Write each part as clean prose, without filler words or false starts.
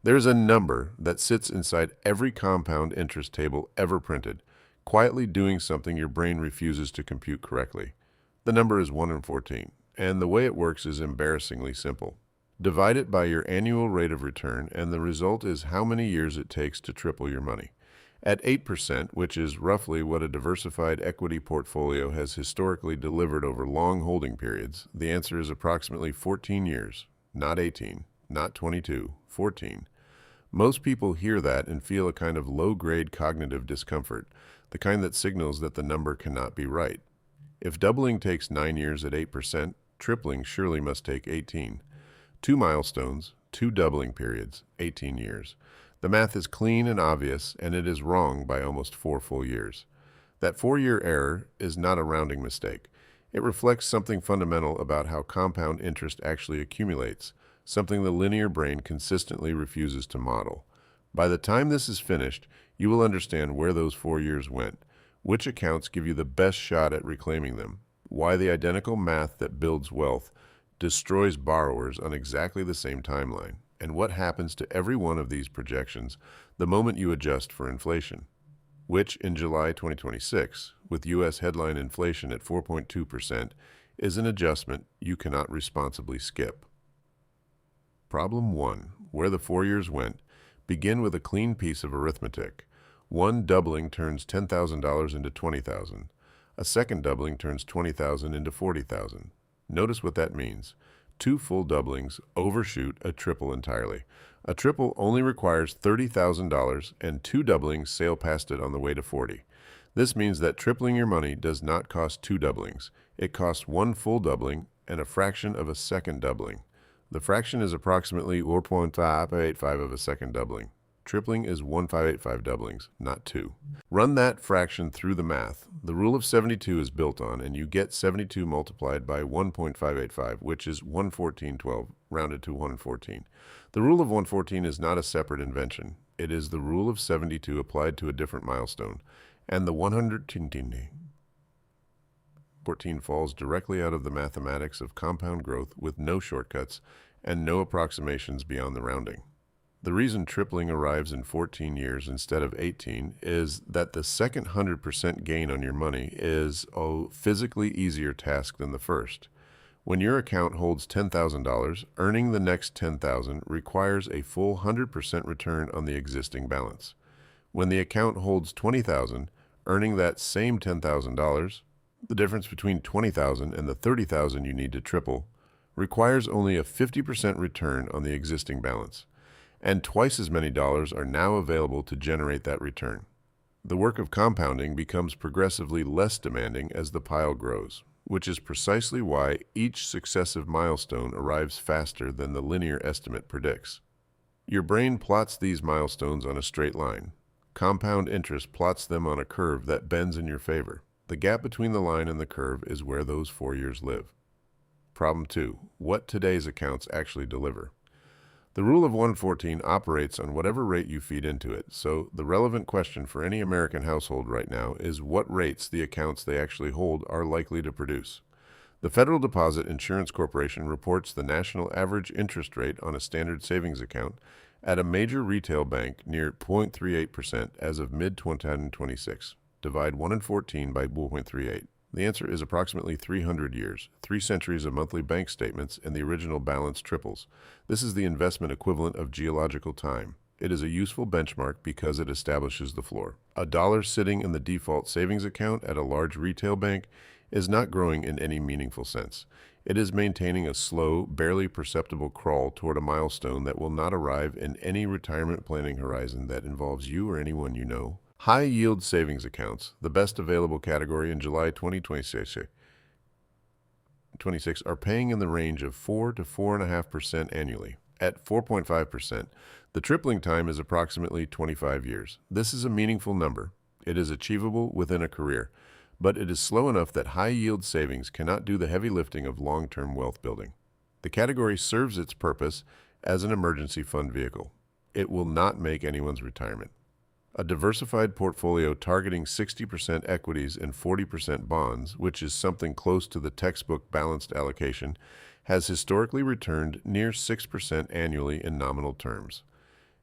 There's a number that sits inside every compound interest table ever printed, quietly doing something your brain refuses to compute correctly. The number is 1 in 14, and the way it works is embarrassingly simple. Divide it by your annual rate of return, and the result is how many years it takes to triple your money. At 8%, which is roughly what a diversified equity portfolio has historically delivered over long holding periods, the answer is approximately 14 years, not 18, not 22, 14. Most people hear that and feel a kind of low-grade cognitive discomfort, the kind that signals that the number cannot be right. If doubling takes 9 years at 8%, tripling surely must take 18. 2 milestones, 2 doubling periods, 18 years. The math is clean and obvious, and it is wrong by almost 4 full years. That 4-year error is not a rounding mistake. It reflects something fundamental about how compound interest actually accumulates, something the linear brain consistently refuses to model. By the time this is finished, you will understand where those 4 years went, which accounts give you the best shot at reclaiming them, why the identical math that builds wealth destroys borrowers on exactly the same timeline, and what happens to every one of these projections the moment you adjust for inflation, which in July 2026, with U.S. headline inflation at 4.2%, is an adjustment you cannot responsibly skip. Problem 1. Where the 4 years went. Begin with a clean piece of arithmetic. One doubling turns $10,000 into $20,000. A second doubling turns $20,000 into $40,000. Notice what that means. 2 full doublings overshoot a triple entirely. A triple only requires $30,000 and 2 doublings sail past it on the way to 40. This means that tripling your money does not cost 2 doublings. It costs 1 full doubling and a fraction of a second doubling. The fraction is approximately 0.585 of a second doubling. Tripling is 1.585 doublings, not 2. Run that fraction through the math. The rule of 72 is built on, and you get 72 multiplied by 1.585, which is 11412, rounded to 114. The rule of 114 is not a separate invention. It is the rule of 72 applied to a different milestone, and the 114 falls directly out of the mathematics of compound growth with no shortcuts and no approximations beyond the rounding. The reason tripling arrives in 14 years instead of 18 is that the second 100% gain on your money is a physically easier task than the first. When your account holds $10,000, earning the next $10,000 requires a full 100% return on the existing balance. When the account holds $20,000, earning that same $10,000, the difference between $20,000 and the $30,000 you need to triple, requires only a 50% return on the existing balance. And twice as many dollars are now available to generate that return. The work of compounding becomes progressively less demanding as the pile grows, which is precisely why each successive milestone arrives faster than the linear estimate predicts. Your brain plots these milestones on a straight line. Compound interest plots them on a curve that bends in your favor. The gap between the line and the curve is where those 4 years live. Problem 2. What today's accounts actually deliver. The rule of 114 operates on whatever rate you feed into it, so the relevant question for any American household right now is what rates the accounts they actually hold are likely to produce. The Federal Deposit Insurance Corporation reports the national average interest rate on a standard savings account at a major retail bank near 0.38% as of mid-2026. Divide 1 in 14 by 0.38. The answer is approximately 300 years, 3 centuries of monthly bank statements, and the original balance triples. This is the investment equivalent of geological time. It is a useful benchmark because it establishes the floor. A dollar sitting in the default savings account at a large retail bank is not growing in any meaningful sense. It is maintaining a slow, barely perceptible crawl toward a milestone that will not arrive in any retirement planning horizon that involves you or anyone you know. High-yield savings accounts, the best available category in July 2026, are paying in the range of 4 to 4.5% annually. At 4.5%, the tripling time is approximately 25 years. This is a meaningful number. It is achievable within a career, but it is slow enough that high-yield savings cannot do the heavy lifting of long-term wealth building. The category serves its purpose as an emergency fund vehicle. It will not make anyone's retirement. A diversified portfolio targeting 60% equities and 40% bonds, which is something close to the textbook balanced allocation, has historically returned near 6% annually in nominal terms.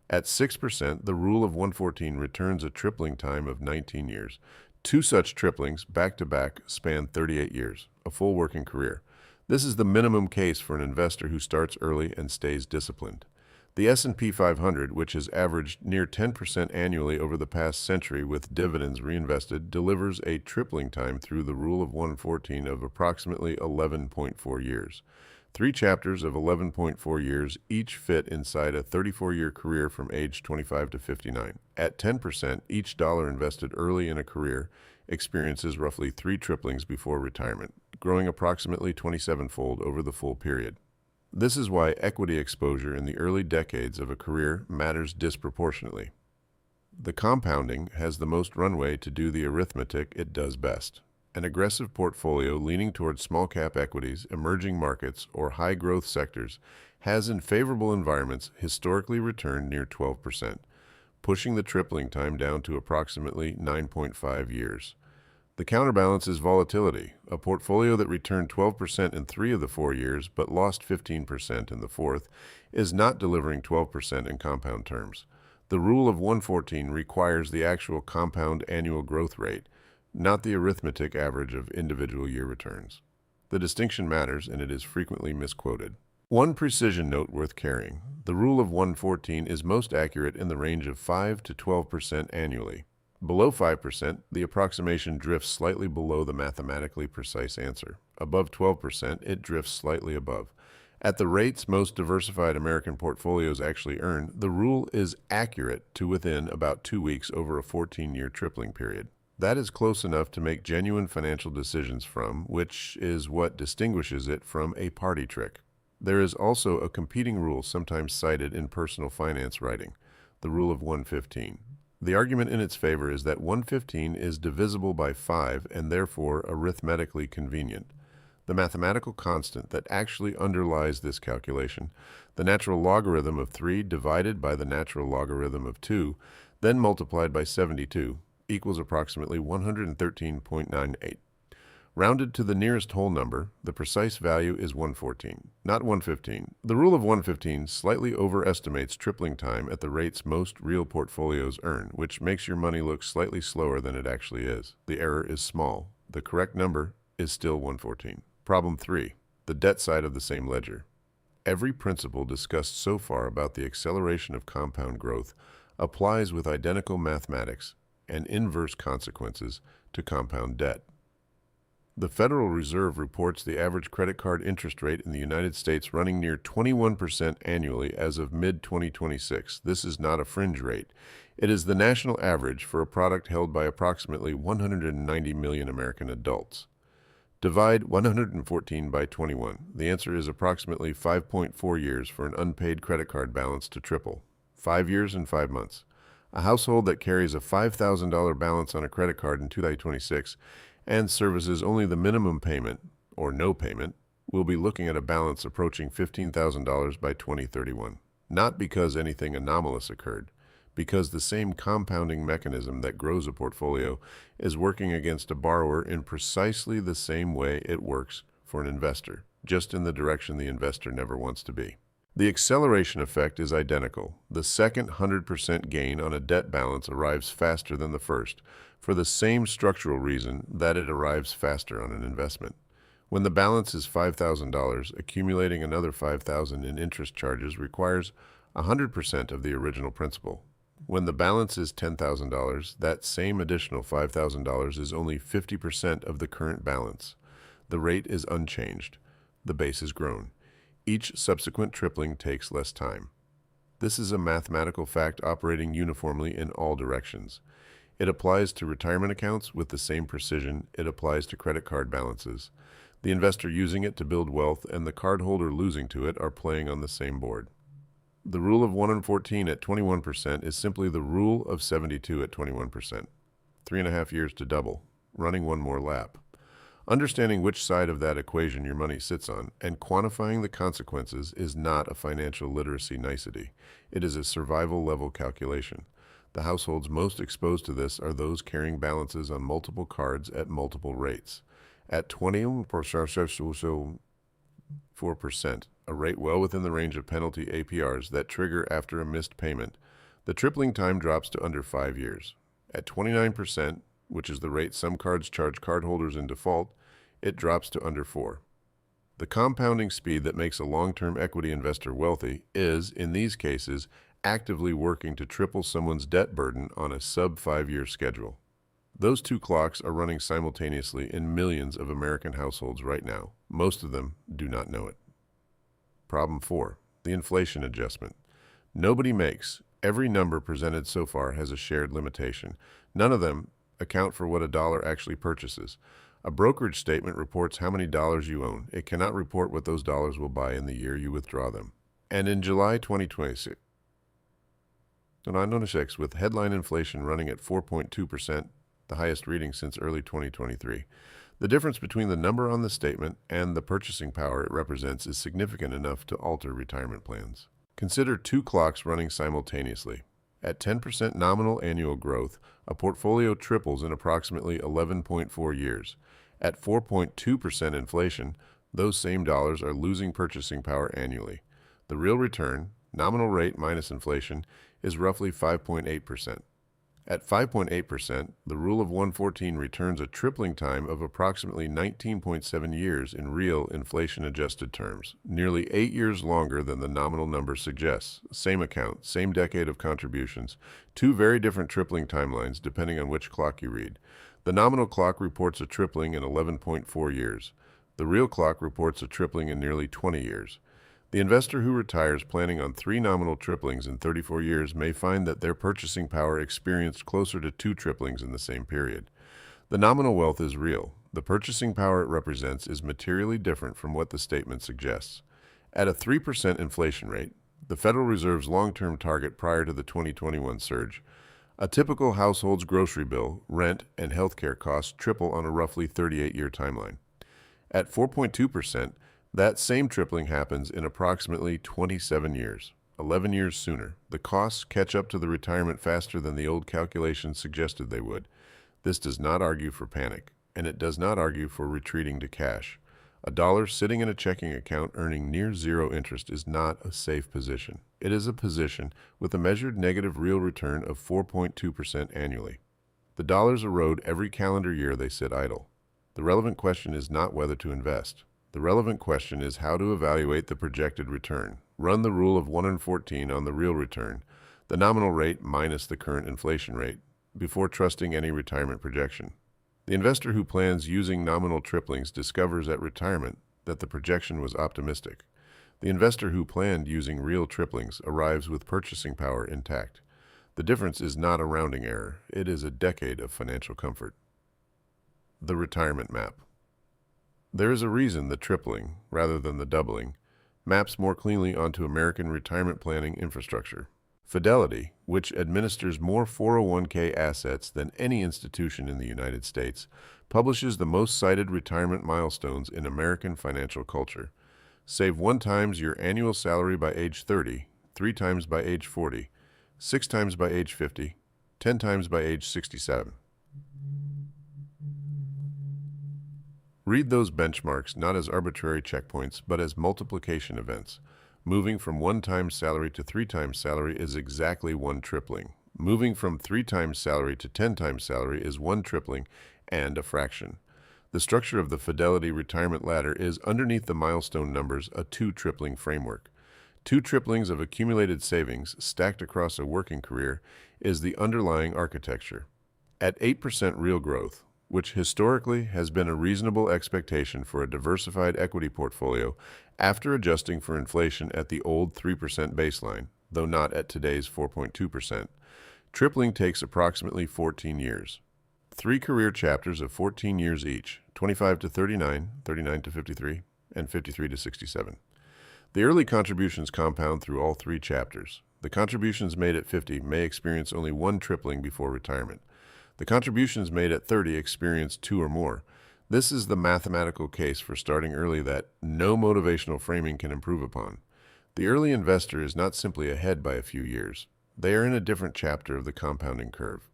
At 6%, the rule of 114 returns a tripling time of 19 years. Two such triplings, back-to-back, span 38 years, a full working career. This is the minimum case for an investor who starts early and stays disciplined. The S&P 500, which has averaged near 10% annually over the past century with dividends reinvested, delivers a tripling time through the rule of 114 of approximately 11.4 years. Three chapters of 11.4 years each fit inside a 34-year career from age 25 to 59. At 10%, each dollar invested early in a career experiences roughly three triplings before retirement, growing approximately 27-fold over the full period. This is why equity exposure in the early decades of a career matters disproportionately. The compounding has the most runway to do the arithmetic it does best. An aggressive portfolio leaning towards small-cap equities, emerging markets, or high-growth sectors has in favorable environments historically returned near 12%, pushing the tripling time down to approximately 9.5 years. The counterbalance is volatility. A portfolio that returned 12% in 3 of the 4 years but lost 15% in the fourth is not delivering 12% in compound terms. The rule of 114 requires the actual compound annual growth rate, not the arithmetic average of individual year returns. The distinction matters, and it is frequently misquoted. One precision note worth carrying: the rule of 114 is most accurate in the range of 5 to 12% annually. Below 5%, the approximation drifts slightly below the mathematically precise answer. Above 12%, it drifts slightly above. At the rates most diversified American portfolios actually earn, the rule is accurate to within about 2 weeks over a 14-year tripling period. That is close enough to make genuine financial decisions from, which is what distinguishes it from a party trick. There is also a competing rule sometimes cited in personal finance writing, the rule of 115. The argument in its favor is that 115 is divisible by 5 and therefore arithmetically convenient. The mathematical constant that actually underlies this calculation, the natural logarithm of 3 divided by the natural logarithm of 2, then multiplied by 72, equals approximately 113.98. Rounded to the nearest whole number, the precise value is 114, not 115. The rule of 115 slightly overestimates tripling time at the rates most real portfolios earn, which makes your money look slightly slower than it actually is. The error is small. The correct number is still 114. Problem 3. The debt side of the same ledger. Every principle discussed so far about the acceleration of compound growth applies with identical mathematics and inverse consequences to compound debt. The Federal Reserve reports the average credit card interest rate in the United States running near 21% annually as of mid-2026. This is not a fringe rate. It is the national average for a product held by approximately 190 million American adults. Divide 114 by 21. The answer is approximately 5.4 years for an unpaid credit card balance to triple. 5 years and 5 months. A household that carries a $5,000 balance on a credit card in 2026 and services only the minimum payment, or no payment, will be looking at a balance approaching $15,000 by 2031. Not because anything anomalous occurred, because the same compounding mechanism that grows a portfolio is working against a borrower in precisely the same way it works for an investor, just in the direction the investor never wants to be. The acceleration effect is identical. The second 100% gain on a debt balance arrives faster than the first, for the same structural reason that it arrives faster on an investment. When the balance is $5,000, accumulating another $5,000 in interest charges requires 100% of the original principal. When the balance is $10,000, that same additional $5,000 is only 50% of the current balance. The rate is unchanged. The base is grown. Each subsequent tripling takes less time. This is a mathematical fact operating uniformly in all directions. It applies to retirement accounts with the same precision it applies to credit card balances. The investor using it to build wealth and the cardholder losing to it are playing on the same board. The rule of 114 at 21% is simply the rule of 72 at 21%. 3.5 years to double, running one more lap. Understanding which side of that equation your money sits on and quantifying the consequences is not a financial literacy nicety. It is a survival-level calculation. The households most exposed to this are those carrying balances on multiple cards at multiple rates. At 4%, a rate well within the range of penalty APRs that trigger after a missed payment, The tripling time drops to under 5 years. At 29%, which is the rate some cards charge cardholders in default, it drops to under 4. The compounding speed that makes a long-term equity investor wealthy is, in these cases, actively working to triple someone's debt burden on a sub-5-year schedule. Those two clocks are running simultaneously in millions of American households right now. Most of them do not know it. Problem 4. The inflation adjustment. Nobody makes. Every number presented so far has a shared limitation. None of them account for what a dollar actually purchases. A brokerage statement reports how many dollars you own. It cannot report what those dollars will buy in the year you withdraw them. And in July 2026, with headline inflation running at 4.2%, the highest reading since early 2023, the difference between the number on the statement and the purchasing power it represents is significant enough to alter retirement plans. Consider two clocks running simultaneously. At 10% nominal annual growth, a portfolio triples in approximately 11.4 years. At 4.2% inflation, those same dollars are losing purchasing power annually. The real return, nominal rate minus inflation, is roughly 5.8%. At 5.8%, the rule of 114 returns a tripling time of approximately 19.7 years in real inflation-adjusted terms, nearly 8 years longer than the nominal number suggests. Same account, same decade of contributions, two very different tripling timelines depending on which clock you read. The nominal clock reports a tripling in 11.4 years. The real clock reports a tripling in nearly 20 years. The investor who retires planning on 3 nominal triplings in 34 years may find that their purchasing power experienced closer to 2 triplings in the same period. The nominal wealth is real. The purchasing power it represents is materially different from what the statement suggests. At a 3% inflation rate, the Federal Reserve's long-term target prior to the 2021 surge, a typical household's grocery bill, rent, and healthcare costs triple on a roughly 38-year timeline. At 4.2%, that same tripling happens in approximately 27 years, 11 years sooner. The costs catch up to the retirement faster than the old calculations suggested they would. This does not argue for panic, and it does not argue for retreating to cash. A dollar sitting in a checking account earning near zero interest is not a safe position. It is a position with a measured negative real return of 4.2% annually. The dollars erode every calendar year they sit idle. The relevant question is not whether to invest. The relevant question is how to evaluate the projected return. Run the rule of 114 on the real return, the nominal rate minus the current inflation rate, before trusting any retirement projection. The investor who plans using nominal triplings discovers at retirement that the projection was optimistic. The investor who planned using real triplings arrives with purchasing power intact. The difference is not a rounding error. It is a decade of financial comfort. The retirement map. There is a reason the tripling, rather than the doubling, maps more cleanly onto American retirement planning infrastructure. Fidelity, which administers more 401k assets than any institution in the United States, publishes the most cited retirement milestones in American financial culture. Save 1 times your annual salary by age 30, 3 times by age 40, 6 times by age 50, 10 times by age 67. Read those benchmarks not as arbitrary checkpoints, but as multiplication events. Moving from 1 times salary to 3 times salary is exactly 1 tripling. Moving from 3 times salary to 10 times salary is 1 tripling and a fraction. The structure of the Fidelity retirement ladder is, underneath the milestone numbers, a 2 tripling framework. 2 triplings of accumulated savings stacked across a working career is the underlying architecture. At 8% real growth, which historically has been a reasonable expectation for a diversified equity portfolio after adjusting for inflation at the old 3% baseline, though not at today's 4.2%. Tripling takes approximately 14 years. 3 career chapters of 14 years each, 25 to 39, 39 to 53, and 53 to 67. The early contributions compound through all 3 chapters. The contributions made at 50 may experience only 1 tripling before retirement. The contributions made at 30 experience 2 or more. This is the mathematical case for starting early that no motivational framing can improve upon. The early investor is not simply ahead by a few years. They are in a different chapter of the compounding curve.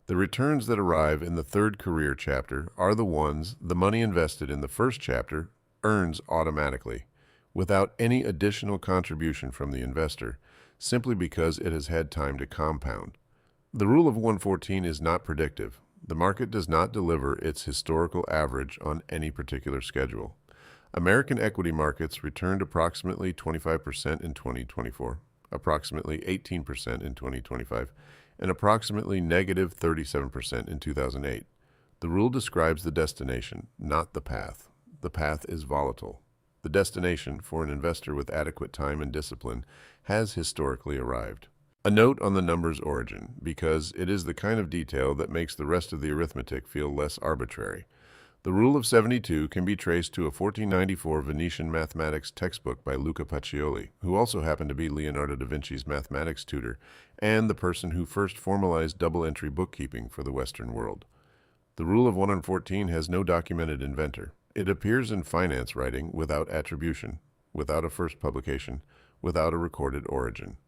The returns that arrive in the 3rd career chapter are the ones the money invested in the 1st chapter earns automatically, without any additional contribution from the investor. simply because it has had time to compound. The rule of 114 is not predictive. The market does not deliver its historical average on any particular schedule. American equity markets returned approximately 25% in 2024, approximately 18% in 2025, and approximately negative 37% in 2008. The rule describes the destination, not the path. The path is volatile. The destination, for an investor with adequate time and discipline, has historically arrived. A note on the number's origin, because it is the kind of detail that makes the rest of the arithmetic feel less arbitrary. The rule of 72 can be traced to a 1494 Venetian mathematics textbook by Luca Pacioli, who also happened to be Leonardo da Vinci's mathematics tutor and the person who first formalized double-entry bookkeeping for the Western world. The rule of 114 has no documented inventor. It appears in finance writing without attribution, without a first publication, without a recorded origin.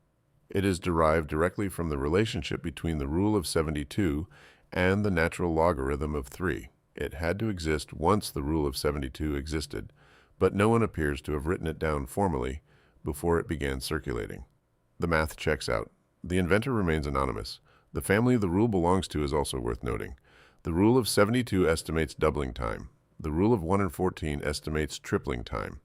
It is derived directly from the relationship between the rule of 72 and the natural logarithm of 3. It had to exist once the rule of 72 existed, but no one appears to have written it down formally before it began circulating. The math checks out. The inventor remains anonymous. The family the rule belongs to is also worth noting. The rule of 72 estimates doubling time. The rule of 114 estimates tripling time.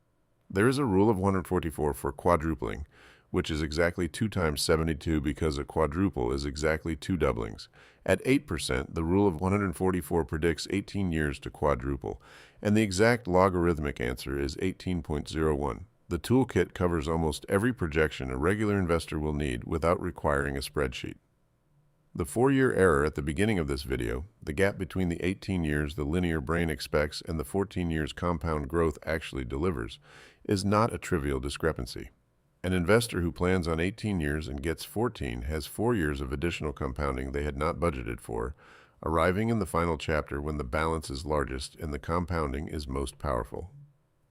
There is a rule of 144 for quadrupling, which is exactly 2 times 72 because a quadruple is exactly 2 doublings. At 8%, the rule of 144 predicts 18 years to quadruple, and the exact logarithmic answer is 18.01. The toolkit covers almost every projection a regular investor will need without requiring a spreadsheet. The 4-year error at the beginning of this video, the gap between the 18 years the linear brain expects and the 14 years compound growth actually delivers, is not a trivial discrepancy. An investor who plans on 18 years and gets 14 has 4 years of additional compounding they had not budgeted for, arriving in the final chapter when the balance is largest and the compounding is most powerful.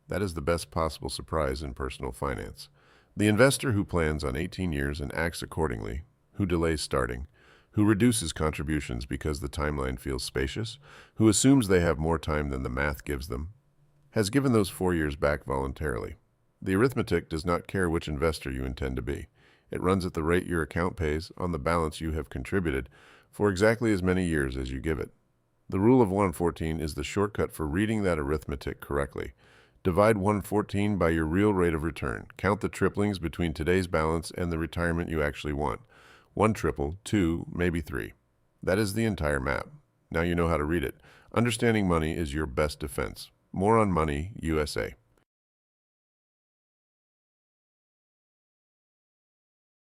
That is the best possible surprise in personal finance. The investor who plans on 18 years and acts accordingly, who delays starting, who reduces contributions because the timeline feels spacious, who assumes they have more time than the math gives them, has given those 4 years back voluntarily. The arithmetic does not care which investor you intend to be. It runs at the rate your account pays on the balance you have contributed for exactly as many years as you give it. The rule of 114 is the shortcut for reading that arithmetic correctly. Divide 114 by your real rate of return. Count the triplings between today's balance and the retirement you actually want. 1 triple, 2, maybe 3. That is the entire map. Now you know how to read it. Understanding money is your best defense. More on Money, USA.